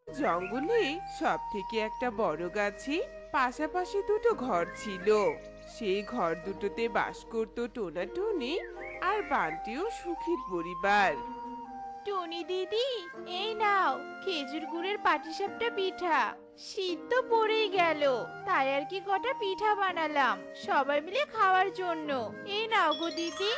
জঙ্গলে সব থেকে একটা বড় গাছে পাশাপাশি দুটো ঘর ছিল। সেই ঘর দুটোতে বাস করত টোনা টুনি আর বান্টিও সুখীর পরিবার। টনি দিদি, এই নাও খেজুর গুড়ের পাটিসাপটা পিঠা। শীত তো পড়েই গেল, তাই আর কি কটা পিঠা বানালাম সবাই মিলে খাওয়ার জন্য। এই নাও গো দিদি।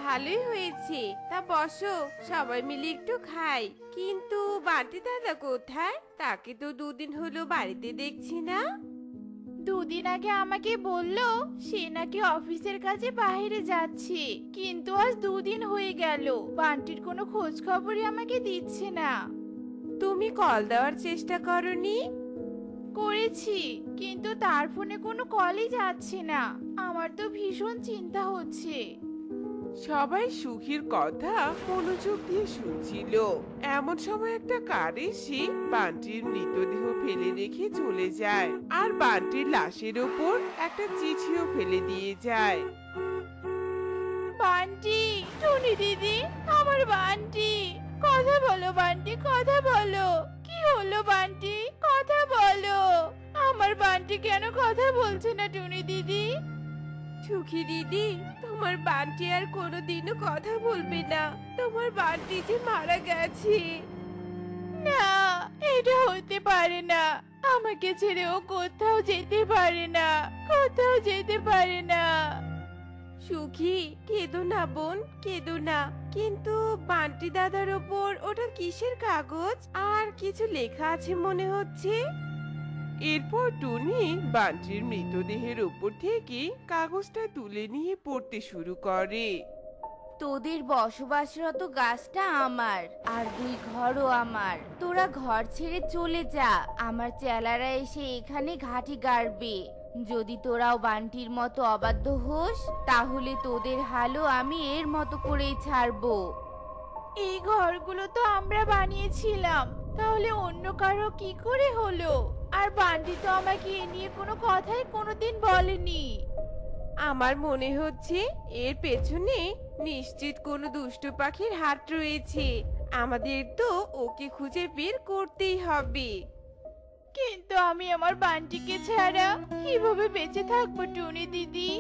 ভালোই হয়েছে, তা বসো, সবাই মিলে একটু খাই। কিন্তু বান্টি দাদা কোথায়? তাকে তো দুদিন হলো বাড়িতে দেখছি না। দুদিন আগে আমাকে বললো সে নাকি অফিসের কাজে বাইরে যাচ্ছে, কিন্তু আজ দুদিন হয়ে গেল বান্টির কোনো খোঁজ খবরই আমাকে দিচ্ছে না। তুমি কল দেওয়ার চেষ্টা করনি? করেছি, কিন্তু তার ফোনে কোনো কলই যাচ্ছে না। আমার তো ভীষণ চিন্তা হচ্ছে। সবাই সুখীর কথা মনোযোগ দিয়ে শুনছিল। এমন সময় একটা কার এসে বান্টির মৃতদেহ ফেলে রেখে চলে যায়, আর বান্টির লাশের ওপর একটা চিঠিও ফেলে দিয়ে যায়। বান্টি, টুনি দিদি, আমার বান্টি, কথা বলো বান্টি, কথা বলো। কি হলো বান্টি, কথা বলো। আমার বান্টি কেন কথা বলছে না টুনি দিদি? সুখী দিদি, তোমার বান্টি আর কোনোদিনও কথা বলবে না। তোমার বান্টি যে মারা গেছে। না, এটা হতে পারে না। আমাকে ছেড়ে ও কোথাও যেতে পারে না, কোথাও যেতে পারে না। সুখী, কেঁদো না বোন, কেঁদো না। কিন্তু বান্টি দাদার ওপর ওটা কিসের কাগজ? আর কিছু লেখা আছে মনে হচ্ছে। এরপর টুনি বান্টির মৃতদেহের উপর থেকে কাগজটা তুলে নিয়ে পড়তে শুরু করে। তোদের বসবাসরত গাছটা আমার, আর দুই ঘরও আমার। তোরা ঘর ছেড়ে চলে যা, আমার চেলারা এসে এখানে ঘাঁটি গাড়বে। যদি তোরাও বান্টির মতো অবাধ্য হোস, তাহলে তোদের হালও আমি এর মতো করেই ছাড়বো। এই ঘরগুলো তো আমরা বানিয়েছিলাম, তাহলে অন্য কারো কি করে হলো? আর বান্টি তো আমাকে এ নিয়ে কোনো কথাই কোনোদিন বলেনি। আমার মনে হচ্ছে এর পেছনে নিশ্চিত কোনো দুষ্ট পাখির হাত রয়েছে। আমাদের তো ওকে খুঁজে বের করতেই হবে। কিন্তু আমি আমার বান্টিকে ছাড়া কিভাবে বেঁচে থাকবো টুনি দিদি?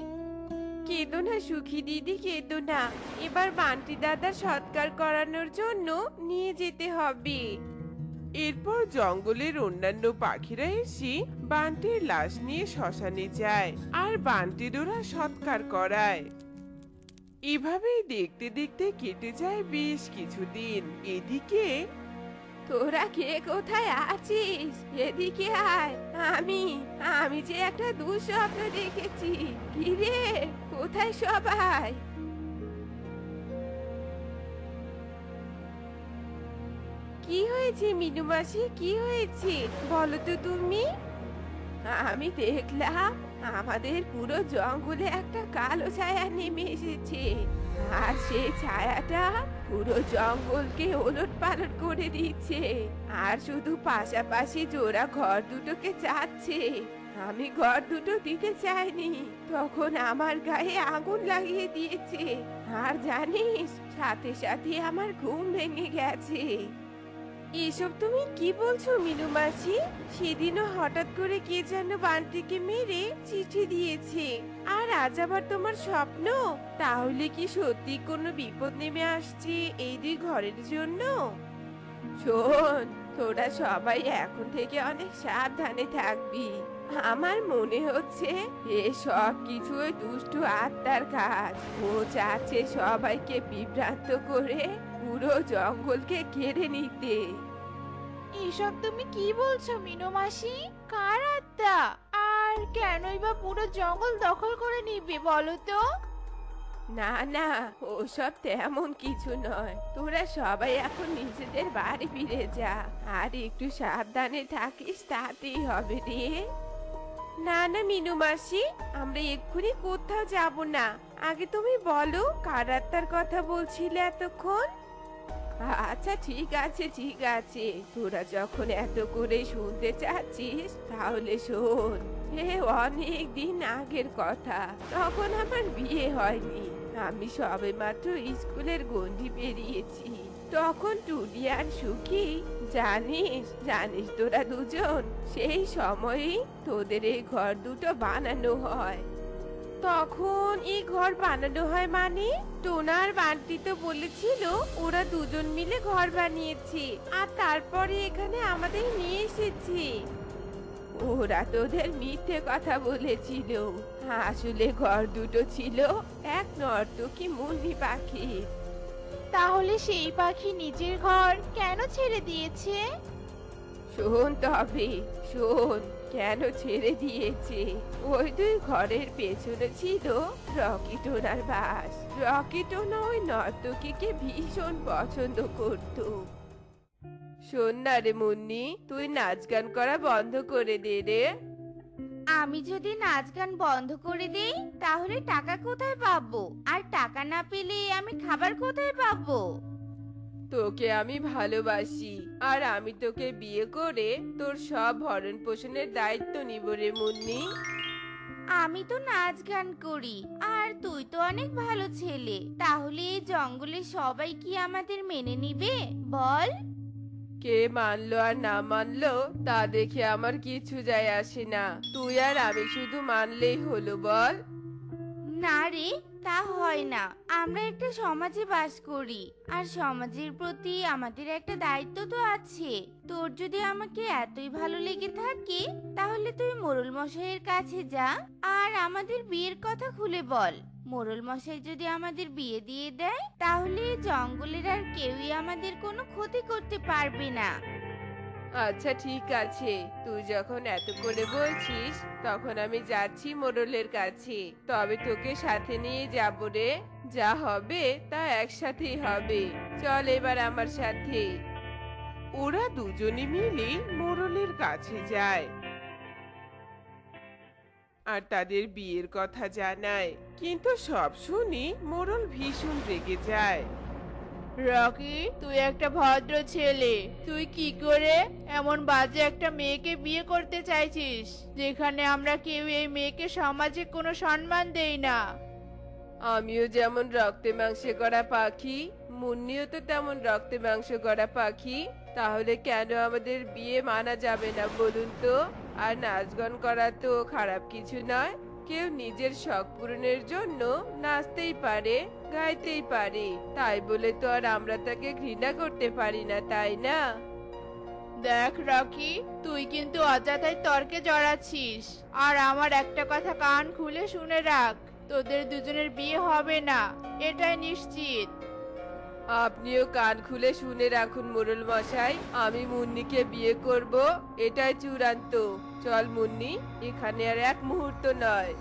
কেঁদো না সুখী দিদি, কেঁদো না। এবার বান্টি দাদা সৎকার করানোর জন্য নিয়ে যেতে হবে। এরপর জঙ্গলের অন্যান্য পাখিরা এসে বান্টির লাশ নিয়ে শ্মশানে যায়, আর বান্টির ওরা সৎকার করায়। এভাবেই দেখতে দেখতে কেটে যায় বেশ কিছুদিন। এদিকে তোরা কে কোথায় আছিস? এদিকে আয়। আমি আমি যে একটা দুঃস্বপ্ন দেখেছি। কি রে, কোথায় সবাই? কি হয়েছে মিনু মাসি, কি হয়েছে বলো তো তুমি? আমি দেখলাম আমাদের পুরো জঙ্গলে একটা কালো ছায়া নেমে এসেছে, আর সেই ছায়াটা পুরো জঙ্গলকে ওলট পালট করে দিচ্ছে। আর শুধু পাশাপাশি জোড়া ঘর দুটোকে চাচ্ছে। আমি ঘর দুটো দিতে চাইনি, তখন আমার গায়ে আগুন লাগিয়ে দিয়েছে। আর জানিস, সাথে সাথে আমার ঘুম ভেঙে গেছে। এসব তুমি কি বলছো মিনু মাসি? সেদিনও হঠাৎ করে কে যেন বান্টিকে মেরে চিঠি দিয়েছে, আর আজ আবার তোমার স্বপ্ন। তাহলে কি সত্যি কোনো বিপদ নেমে আসছে এই দুই ঘরের জন্য? শোন, তোরা সবাই এখন থেকে অনেক সাবধানে থাকবি। আমার মনে হচ্ছে এসব কিছু ওই দুষ্টু আত্মার কাজ। ও চাচ্ছে সবাইকে বিভ্রান্ত করে পুরো জঙ্গলকে কেড়ে নিতে। এসব তুমি কি বলছো মিনু মাসি? কার আত্মা? আর কেনই বা পুরো জঙ্গল দখল করে নিবে বলো তো? না না, ওসব তেমন কিছু নয়। তোরা সবাই এখন নিজেদের বাড়ি ফিরে যা, আর একটু সাবধানে থাকিস, তাতেই হবে রে। না না মিনু মাসি, আমরা এক্ষুনি কোথাও যাব না। আগে তুমি বলো, কার আত্মার কথা বলছিলে এতক্ষণ? আচ্ছা ঠিক আছে, ঠিক আছে, তোরা যখন এত করে শুনতে চাচ্ছিস তাহলে শোন। এ অনেক দিন আগের কথা, তখন আমার বিয়ে হয়নি। আমি সবে মাত্র স্কুলের গণ্ডি পেরিয়েছি। তখন টুনি আর সুখী, জানিস জানিস তোরা দুজন, সেই সময়ই তোদের এই ঘর দুটো বানানো হয়। তখন এই ঘর বানানো হয় মানে? টোনা আর বান্টি তো বলেছিল ওরা দুজন মিলে ঘর বানিয়েছে, আর তারপরে এখানে আমাদের নিয়ে এসেছে। ওরা তোদের মিথ্যে কথা বলেছিল। আসলে ঘর দুটো ছিল এক নর্তকী মুন্নি পাখির। তাহলে সেই পাখি নিজের ঘর কেন ছেড়ে দিয়েছে? শোন তবে শোন, কেন ছেড়ে দিয়েছে। ওই দুই ঘরের পেছনে ছিল রকি টোনার বাস। রকি টোনা ওই নর্তকীকে ভীষণ পছন্দ করত। শোন না রে মুন্নি, তুই নাচ গান করা বন্ধ করে দে রে। আমি যদি নাচ গান বন্ধ করে দেই তাহলে টাকা কোথায় পাবো? আর টাকা না পেলে আমি খাবার কোথায় পাবো? তোকে আমি ভালোবাসি, আর আমি তোকে বিয়ে করে তোর সব ভরণ পোষণের দায়িত্ব নিব রে মুন্নি। আমি তো নাচ গান করি, আর তুই তো অনেক ভালো ছেলে। তাহলে এই জঙ্গলে সবাই কি আমাদের মেনে নিবে বল? কে মানলো আর না মানলো তা দেখে আমার কিছু যায় আসে না। তুই আর আমি শুধু মানলেই হলো, বল। না রে, তা হয় না। আমরা একটা সমাজে বাস করি, আর সমাজের প্রতি আমাদের একটা দায়িত্ব তো আছে। তোর যদি আমাকে এতই ভালো লেগে থাকে তাহলে তুই মোড়ল মশাইয়ের কাছে যা আর আমাদের বিয়ের কথা খুলে বল। মোড়ল মশাই যদি আমাদের বিয়ে দিয়ে দেয় তাহলে জঙ্গলের আর কেউই আমাদের কোনো ক্ষতি করতে পারবে না। আচ্ছা ঠিক আছে, তুই যখন এত করে বলছিস তখন আমি যাচ্ছি মোড়লের কাছে। তবে তোকে সাথে নিয়ে যাব রে। যা হবে তা একসাথেই হবে। চল এবার আমার সাথে। ওরা দুজনে মিলে মোড়লের কাছে যায় আর তাদের বিয়ের কথা জানায়। কিন্তু সব শুনি মোড়ল ভীষণ রেগে যায়। রকি, তুই একটা ভদ্র ছেলে, তুই কি করে এমন বাজে একটা মেয়েকে বিয়ে করতে চাইছিস, যেখানে আমরা কেউ এই মেয়েকে সমাজে কোনো সম্মান দেই না? আমিও যেমন রক্তে মাংসে গড়া পাখি, মুন্নিও তো তেমন রক্তে মাংস গড়া পাখি। তাহলে কেন আমাদের বিয়ে মানা যাবে না বলুন তো? আর নাচ গান করা তো খারাপ কিছু নয়। কেউ নিজের শখ পূরণের জন্য নাচতেই পারে, গাইতেই পারে। তাই বলে তো আর আমরা তাকে ঘৃণা করতে পারি না, তাই না? দেখ রকি, তুই কিন্তু অযথাই তর্কে জড়াচ্ছিস। আর আমার একটা কথা কান খুলে শুনে রাখ, তোদের দুজনের বিয়ে হবে না, এটাই নিশ্চিত। আপনিও কান খুলে শুনে রাখুন মোড়ল মশাই, আমি মুন্নিকে বিয়ে করব, এটাই চূড়ান্ত। চল মুন্নি, এখানে আর এক মুহূর্ত নয়।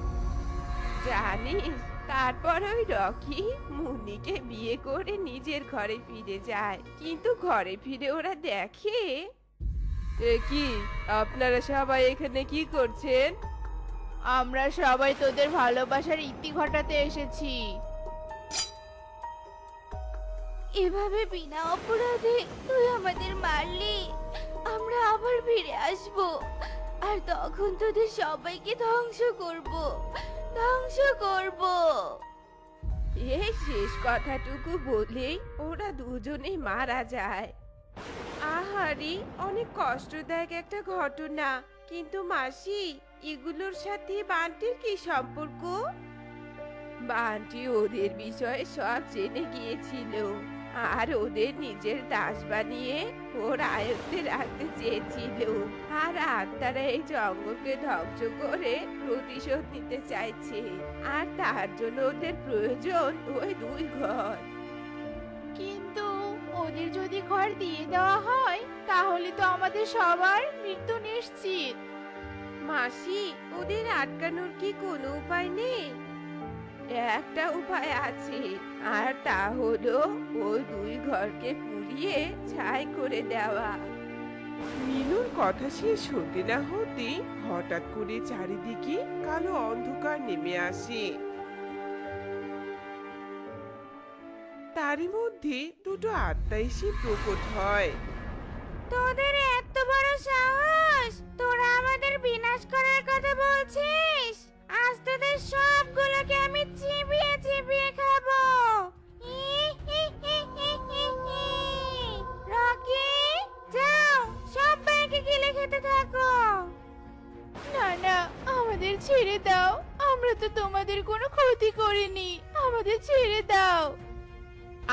জানিস, তারপর ওই রকি মুন্নিকে বিয়ে করে নিজের ঘরে ফিরে যায়। কিন্তু ঘরে ফিরে ওরা দেখে, এ কি, আপনারা সবাই এখানে কি করছেন? আমরা সবাই তোদের ভালোবাসার ইতি ঘটাতে এসেছি। এভাবে বিনা অপরাধে তুই আমাদের মারলি। আমরা আবার ফিরে আসব, আর তখন তোদের সবাইকে ধ্বংস করব, ধ্বংস করব। এই শেষ কথাটুকু বলেই ওরা দুজনেই মারা যায়। আহারে, অনেক কষ্টদায়ক একটা ঘটনা। কিন্তু মাসি, এগুলোর সাথে বান্টির কি সম্পর্ক? বান্টি ওদের বিষয়ে সব জেনে গিয়েছিল, আর ওদের নিজের দাস বানিয়ে ওর আয়ত্তে রাখতে চেয়েছিল। আর আত্মারা এই জঙ্গলকে ধ্বংস করে প্রতিশোধ নিতে চাইছে, আর তার জন্য ওদের প্রয়োজন ওই দুই ঘর। কিন্তু ওদের যদি ঘর দিয়ে দেওয়া হয় তাহলে তো আমাদের সবার মৃত্যু নিশ্চিত। মাসি, ওদের আটকানোর কি কোনো উপায় নেই? একটা উপায় আছে, আর তা হলো ওই দুই ঘরকে পুড়িয়ে ছাই করে দেওয়া। মিনুর কথা শেষ হতে না হতে হঠাৎ করে চারিদিকে কালো অন্ধকার নেমে আসে। তারই মধ্যে দুটো আত্মা এসে প্রকট হয়। তোদের এত বড় সাহস, তোরা আমাদের বিনাশ করার কথা বলছিস? আজ তোদের সবগুলোকে আমি চিবিয়ে চিবিয়ে খাবো। ছেড়ে দাও, আমরা তো তোমাদের কোনো ক্ষতি করিনি, আমাদের ছেড়ে দাও।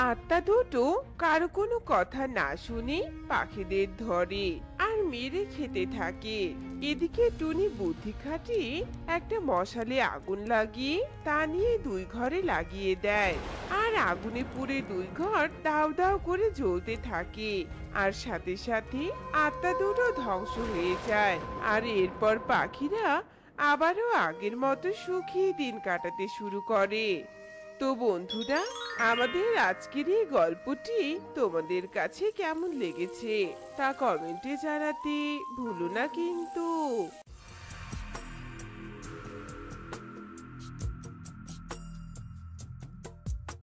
আত্মা দুটো কারো কোনো কথা না শুনে পাখিদের ধরে আর মেরে খেতে থাকে। এদিকে টুনি বুদ্ধি খাটিয়ে একটা মশালে আগুন লাগিয়ে তা নিয়ে দুই ঘরে লাগিয়ে দেয়। আর আগুনে পুড়ে দুই ঘর দাউ দাউ করে জ্বলতে থাকে। আর সাথে সাথে আত্মা দুটো ধ্বংস হয়ে যায়। আর এরপর পাখিরা আবারও আগের মতো সুখী দিন কাটাতে শুরু করে। তো বন্ধুরা, আমাদের আজকের এই গল্পটি তোমাদের কাছে কেমন লেগেছে তা কমেন্টে জানাতে ভুলো না কিন্তু।